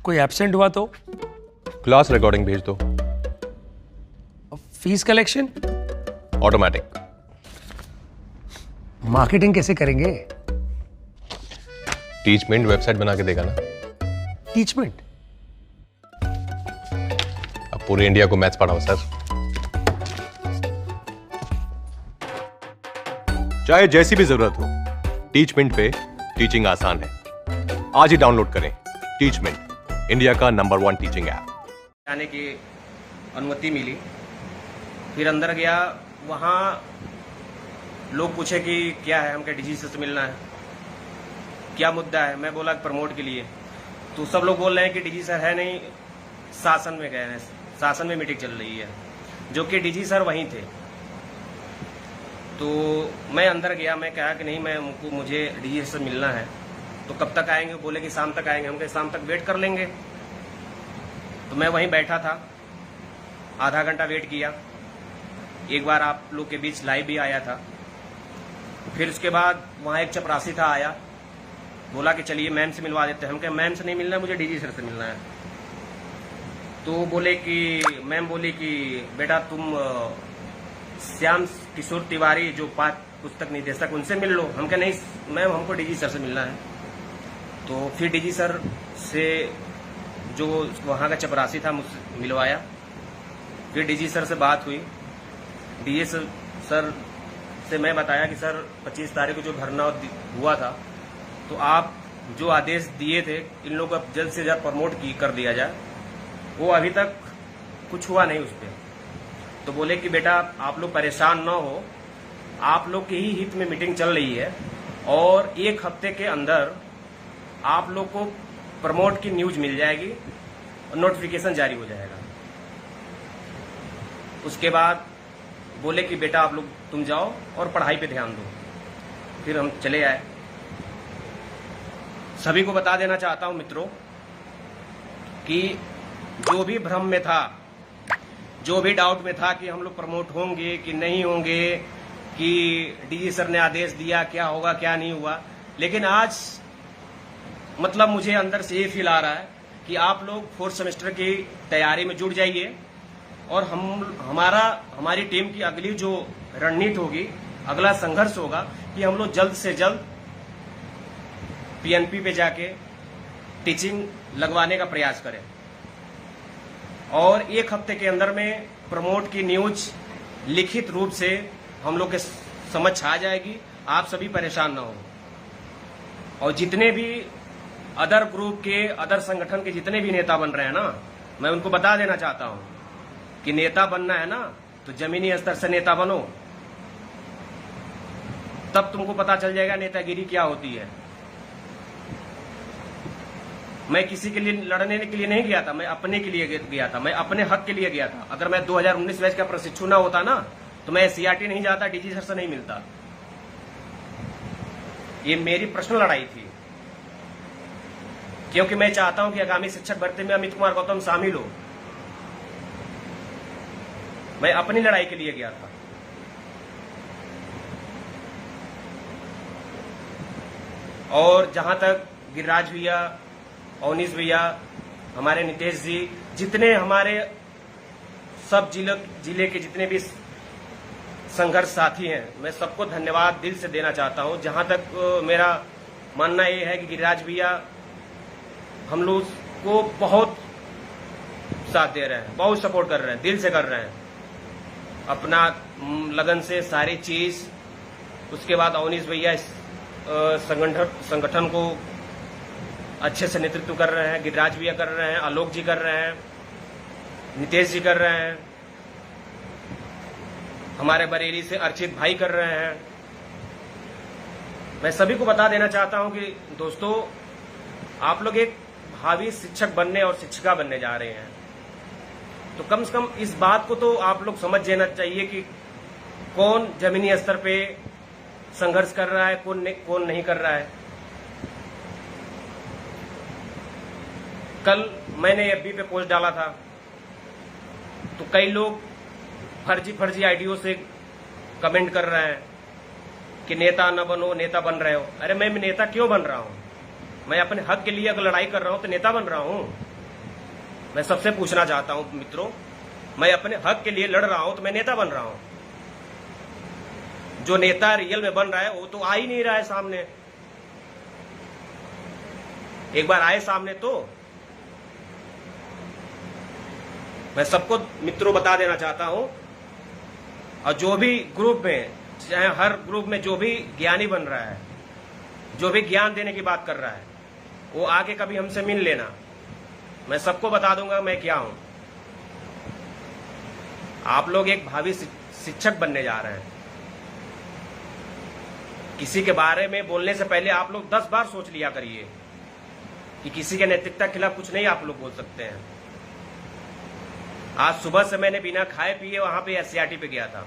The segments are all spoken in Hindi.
कोई एब्सेंट हुआ तो? क्लास रिकॉर्डिंग भेज दो। Fees collection? ऑटोमेटिक। मार्केटिंग कैसे करेंगे? टीचमेंट वेबसाइट बना के देगा ना। टीचमेंट? अब पूरे इंडिया को मैथ्स पढ़ाओ सर। चाहे जैसी भी जरूरत हो, टीचमेंट पे टीचिंग आसान है। आज ही डाउनलोड करें टीचमेंट, इंडिया का नंबर 1 टीचिंग ऐप। जाने की अनुमति मिली, फिर अंदर गया। वहाँ लोग पूछे कि क्या है, हम क्या डीजी से मिलना है, क्या मुद्दा है। मैं बोला प्रमोट के लिए। तो सब लोग बोल रहे हैं कि डीजी सर है नहीं, शासन में गए हैं, शासन में मीटिंग चल रही है, जो कि डीजी सर वहीं थे। तो मैं अंदर गया, मैं कहा कि नहीं, मुझे डीजी से मिलना है। तो कब तक आएंगे? बोले कि शाम तक आएंगे। हम कहे शाम तक वेट कर लेंगे। तो मैं वहीं बैठा था, आधा घंटा वेट किया। एक बार आप लोग के बीच लाइव भी आया था। फिर उसके बाद वहाँ एक चपरासी था, आया, बोला कि चलिए मैम से मिलवा देते हैं। हम कहे मैम से नहीं मिलना है, मुझे डीजी सर से मिलना है। तो बोले कि मैम बोली कि बेटा तुम श्याम किशोर तिवारी जो पुस्तक निदेशक, उनसे मिल लो। हम कहे नहीं मैम, हमको डीजी सर से मिलना है। तो फिर डीजी सर से जो वहाँ का चपरासी था मुझसे मिलवाया। फिर डीजी सर से बात हुई। डीजी सर से मैं बताया कि सर 25 तारीख को जो धरना हुआ था, तो आप जो आदेश दिए थे इन लोगों को जल्द से जल्द प्रमोट कर दिया जाए, वो अभी तक कुछ हुआ नहीं उस पर। तो बोले कि बेटा आप लोग परेशान न हो, आप लोग के ही हित में मीटिंग चल रही है और 1 हफ्ते के अंदर आप लोग को प्रमोट की न्यूज मिल जाएगी और नोटिफिकेशन जारी हो जाएगा। उसके बाद बोले कि बेटा आप लोग तुम जाओ और पढ़ाई पे ध्यान दो। फिर हम चले आए। सभी को बता देना चाहता हूं मित्रों कि जो भी भ्रम में था, जो भी डाउट में था कि हम लोग प्रमोट होंगे कि नहीं होंगे, कि डीजी सर ने आदेश दिया क्या होगा क्या नहीं हुआ, लेकिन आज मतलब मुझे अंदर से ये फील आ रहा है कि आप लोग 4th सेमेस्टर की तैयारी में जुट जाइए और हमारी टीम की अगली जो रणनीति होगी, अगला संघर्ष होगा कि हम लोग जल्द से जल्द पीएनपी पे जाके टीचिंग लगवाने का प्रयास करें और 1 हफ्ते के अंदर में प्रमोट की न्यूज लिखित रूप से हम लोग के समझ आ जाएगी। आप सभी परेशान ना हो। और जितने भी अदर ग्रुप के, अदर संगठन के जितने भी नेता बन रहे हैं ना, मैं उनको बता देना चाहता हूं कि नेता बनना है ना तो जमीनी स्तर से नेता बनो, तब तुमको पता चल जाएगा नेतागिरी क्या होती है। मैं किसी के लिए लड़ने के लिए नहीं गया था, मैं अपने के लिए गया था, मैं अपने हक के लिए गया था। अगर मैं 2019 बैच का प्रशिक्षु ना होता ना तो मैं सीआरटी नहीं जाता, डीजी सर से नहीं मिलता। ये मेरी पर्सनल लड़ाई थी, क्योंकि मैं चाहता हूं कि आगामी शिक्षक भर्ती में अमित कुमार गौतम शामिल हो। मैं अपनी लड़ाई के लिए गया था। और जहां तक गिरिराज भैया, अवनीश भैया, हमारे नितेश जी, जितने हमारे सब जिले के जितने भी संघर्ष साथी हैं, मैं सबको धन्यवाद दिल से देना चाहता हूं। जहां तक मेरा मानना ये है कि गिरिराज भैया हम लोग को बहुत साथ दे रहे हैं, बहुत सपोर्ट कर रहे हैं, दिल से कर रहे हैं अपना लगन से सारी चीज। उसके बाद अवनीश भैया इस संगठन को अच्छे से नेतृत्व कर रहे हैं, गिरिराज भैया कर रहे हैं, आलोक जी कर रहे हैं, नितेश जी कर रहे हैं, हमारे बरेली से अर्चित भाई कर रहे हैं। मैं सभी को बता देना चाहता हूं कि दोस्तों, आप लोग एक भावी शिक्षक बनने और शिक्षिका बनने जा रहे हैं, तो कम से कम इस बात को तो आप लोग समझ लेना चाहिए कि कौन जमीनी स्तर पे संघर्ष कर रहा है, कौन नहीं कर रहा है। कल मैंने एफबी पे पोस्ट डाला था, तो कई लोग फर्जी आईडियो से कमेंट कर रहे हैं कि नेता न बनो, नेता बन रहे हो। अरे मैं नेता क्यों बन रहा हूं? मैं अपने हक के लिए अगर लड़ाई कर रहा हूं तो नेता बन रहा हूं। मैं सबसे पूछना चाहता हूं मित्रों, मैं अपने हक के लिए लड़ रहा हूं तो मैं नेता बन रहा हूं। जो नेता रियल में बन रहा है वो तो आ ही नहीं रहा है सामने। एक बार आए सामने तो मैं सबको मित्रों बता देना चाहता हूं, और जो भी ग्रुप में, चाहे हर ग्रुप में जो भी ज्ञानी बन रहा है, जो भी ज्ञान देने की बात कर रहा है, वो आके कभी हमसे मिल लेना। मैं सबको बता दूंगा मैं क्या हूं। आप लोग एक भावी शिक्षक बनने जा रहे हैं। किसी के बारे में बोलने से पहले आप लोग 10 बार सोच लिया करिए कि किसी के नैतिकता के खिलाफ कुछ नहीं आप लोग बोल सकते हैं। आज सुबह से मैंने बिना खाए पिए वहां पे SCRT पे गया था।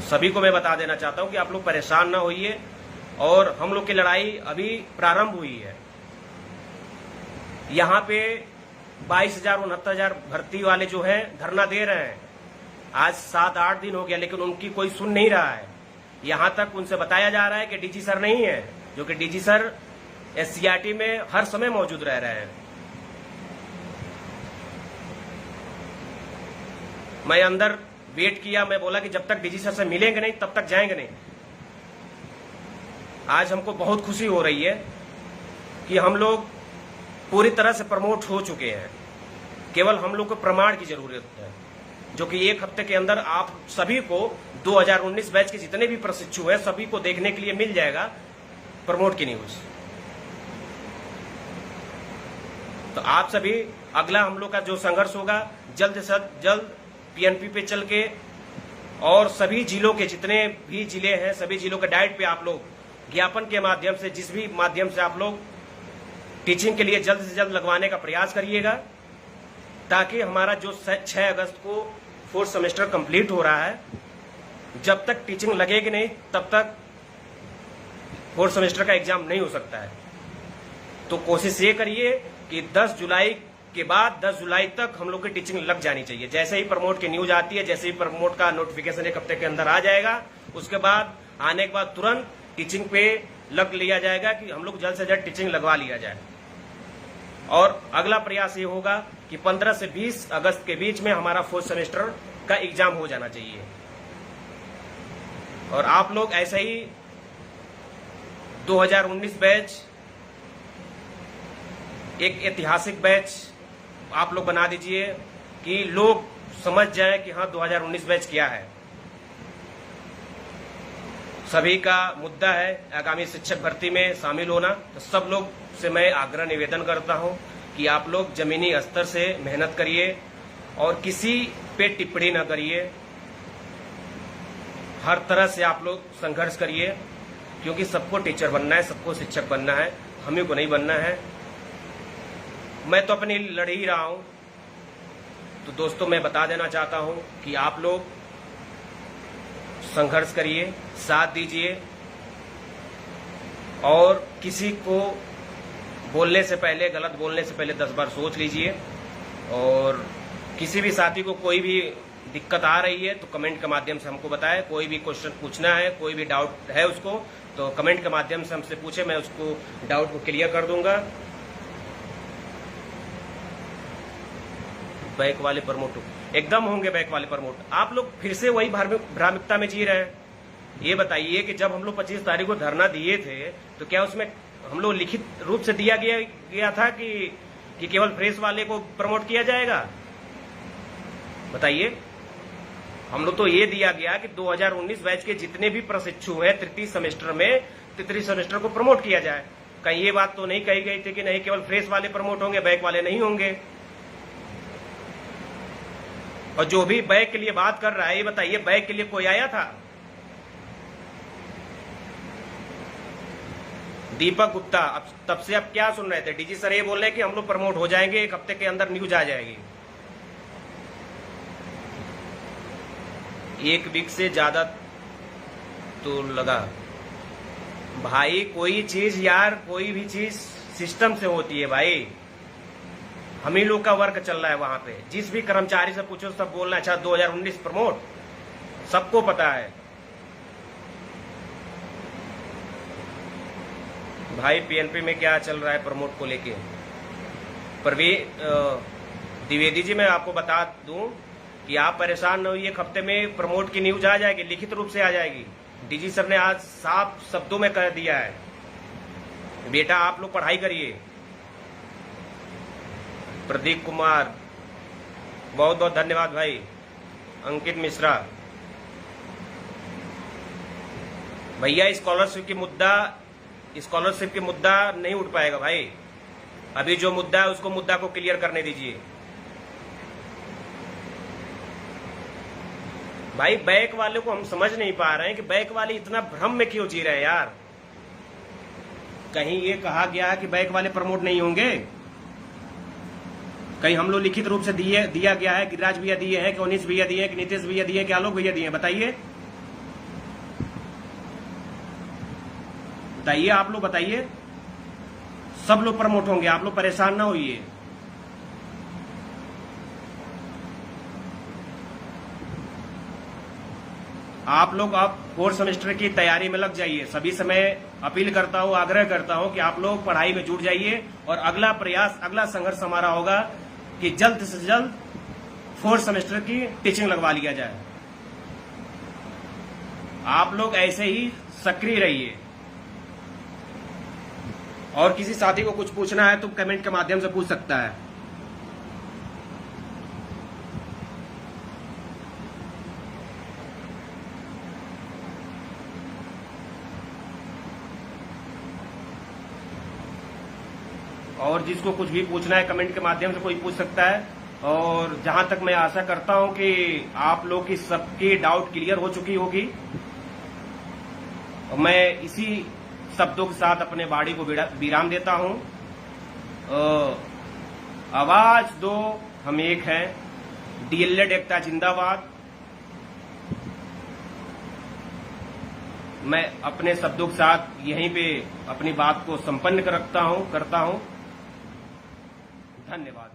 सभी को मैं बता देना चाहता हूं कि आप लोग परेशान ना होइए, और हम लोग की लड़ाई अभी प्रारंभ हुई है। यहां पे 22,000 69,000 भर्ती वाले जो हैं धरना दे रहे हैं। आज 7-8 दिन हो गया, लेकिन उनकी कोई सुन नहीं रहा है। यहां तक उनसे बताया जा रहा है कि DG सर नहीं है, जो कि DG सर SCRT में हर समय मौजूद रह रहे हैं। मैं अंदर वेट किया, मैं बोला कि जब तक DG सर से मिलेंगे नहीं तब तक जाएंगे नहीं। आज हमको बहुत खुशी हो रही है कि हम लोग पूरी तरह से प्रमोट हो चुके हैं। केवल हम लोग को प्रमाण की जरूरत है, जो कि 1 हफ्ते के अंदर आप सभी को 2019 बैच के जितने भी प्रशिक्षु हैं सभी को देखने के लिए मिल जाएगा प्रमोट की न्यूज। तो आप सभी, अगला हम लोग का जो संघर्ष होगा, जल्द से जल्द PNP पे चल के, और सभी जिलों के जितने भी जिले हैं सभी जिलों के डाइट पे आप लोग ज्ञापन के माध्यम से, जिस भी माध्यम से आप लोग टीचिंग के लिए जल्द से जल्द लगवाने का प्रयास करिएगा, ताकि हमारा जो 6 अगस्त को 4th सेमेस्टर कंप्लीट हो रहा है, जब तक टीचिंग लगेगी नहीं तब तक 4th सेमेस्टर का एग्जाम नहीं हो सकता है। तो कोशिश ये करिए कि 10 जुलाई के बाद 10 जुलाई तक हम लोग की टीचिंग लग जानी चाहिए। जैसे ही प्रमोट की न्यूज आती है, जैसे ही प्रमोट का नोटिफिकेशन 1 हफ्ते के अंदर आ जाएगा, उसके बाद आने के बाद तुरंत टीचिंग पे लग लिया जाएगा कि हम लोग जल्द से जल्द टीचिंग लगवा लिया जाए। और अगला प्रयास ये होगा कि 15 से 20 अगस्त के बीच में हमारा 4th सेमेस्टर का एग्जाम हो जाना चाहिए। और आप लोग ऐसे ही 2019 बैच एक ऐतिहासिक बैच आप लोग बना दीजिए कि लोग समझ जाएं कि हाँ 2019 बैच क्या है। सभी का मुद्दा है आगामी शिक्षक भर्ती में शामिल होना। तो सब लोग से मैं आग्रह निवेदन करता हूं कि आप लोग जमीनी स्तर से मेहनत करिए और किसी पे टिप्पणी न करिए। हर तरह से आप लोग संघर्ष करिए, क्योंकि सबको टीचर बनना है, सबको शिक्षक बनना है, हमें को नहीं बनना है। मैं तो अपनी लड़ ही रहा हूं। तो दोस्तों, मैं बता देना चाहता हूं कि आप लोग संघर्ष करिए, साथ दीजिए, और किसी को बोलने से पहले, गलत बोलने से पहले 10 बार सोच लीजिए। और किसी भी साथी को कोई भी दिक्कत आ रही है तो कमेंट के माध्यम से हमको बताएं। कोई भी क्वेश्चन पूछना है, कोई भी डाउट है उसको, तो कमेंट के माध्यम से हमसे पूछे, मैं उसको डाउट को क्लियर कर दूंगा। बैक वाले प्रमोट एकदम होंगे, बैक वाले प्रमोट। आप लोग फिर से वही भ्रामिकता में जी रहे हैं। ये बताइए कि जब हम लोग 25 तारीख को धरना दिए थे तो क्या उसमें हम लोग लिखित रूप से दिया गया था कि केवल फ्रेश वाले को प्रमोट किया जाएगा? बताइए। हम लोग तो ये दिया गया कि 2019 बैच के जितने भी प्रशिक्षु हैं तृतीय सेमेस्टर को प्रमोट किया जाए। कहीं ये बात तो नहीं कही गई थी कि नहीं केवल फ्रेश वाले प्रमोट होंगे, बैक वाले नहीं होंगे। और जो भी बैक के लिए बात कर रहा है, ये बताइए बैक के लिए कोई आया था? दीपक गुप्ता। अब तब से आप क्या सुन रहे थे? डीजी सर ये बोल रहे हैं कि हम लोग प्रमोट हो जाएंगे, 1 हफ्ते के अंदर न्यूज आ जाएगी। 1 वीक से ज्यादा तो लगा भाई। कोई चीज यार, कोई भी चीज सिस्टम से होती है भाई। हम ही लोग का वर्क चल रहा है वहां पे। जिस भी कर्मचारी से पूछो सब बोल रहे हैं अच्छा 2019 प्रमोट, सबको पता है। भाई पीएनपी में क्या चल रहा है प्रमोट को लेके। द्विवेदी जी, मैं आपको बता दूं कि आप परेशान न होइए, एक हफ्ते में प्रमोट की न्यूज आ जाएगी, लिखित रूप से आ जाएगी। डीजी सर ने आज साफ शब्दों में कह दिया है, बेटा आप लोग पढ़ाई करिए। प्रदीप कुमार, बहुत बहुत धन्यवाद भाई। अंकित मिश्रा, भैया स्कॉलरशिप के मुद्दा नहीं उठ पाएगा भाई। अभी जो मुद्दा है उसको मुद्दा को क्लियर करने दीजिए भाई। बैक वाले को हम समझ नहीं पा रहे हैं कि बैक वाले इतना भ्रम में क्यों जी रहे हैं यार। कहीं ये कहा गया है कि बैक वाले प्रमोट नहीं होंगे? कहीं हम लोग लिखित रूप से दिया गया है? गिरिराज भैया दिए हैं कि अनिश भैया दिए हैं कि नीतीश भैया दिए हैं कि आलोक भैया दिए हैं? बताइए आप लोग बताइए। सब लोग प्रमोट होंगे, आप लोग परेशान ना होइए। आप लोग अब 4th सेमेस्टर की तैयारी में लग जाइए। सभी समय अपील करता हूं, आग्रह करता हूं कि आप लोग पढ़ाई में जुट जाइए और अगला प्रयास, अगला संघर्ष हमारा होगा कि जल्द से जल्द 4th सेमेस्टर की टीचिंग लगवा लिया जाए। आप लोग ऐसे ही सक्रिय रहिए। और किसी साथी को कुछ पूछना है तो कमेंट के माध्यम से पूछ सकता है। और जिसको कुछ भी पूछना है कमेंट के माध्यम से कोई पूछ सकता है। और जहां तक मैं आशा करता हूं कि आप लोग की सबकी डाउट क्लियर हो चुकी होगी। मैं इसी शब्दों के साथ अपने वाणी को विराम देता हूं। आवाज दो, हम एक हैं। डीएलएड एकता जिंदाबाद। मैं अपने शब्दों के साथ यहीं पे अपनी बात को संपन्न करता हूं। धन्यवाद।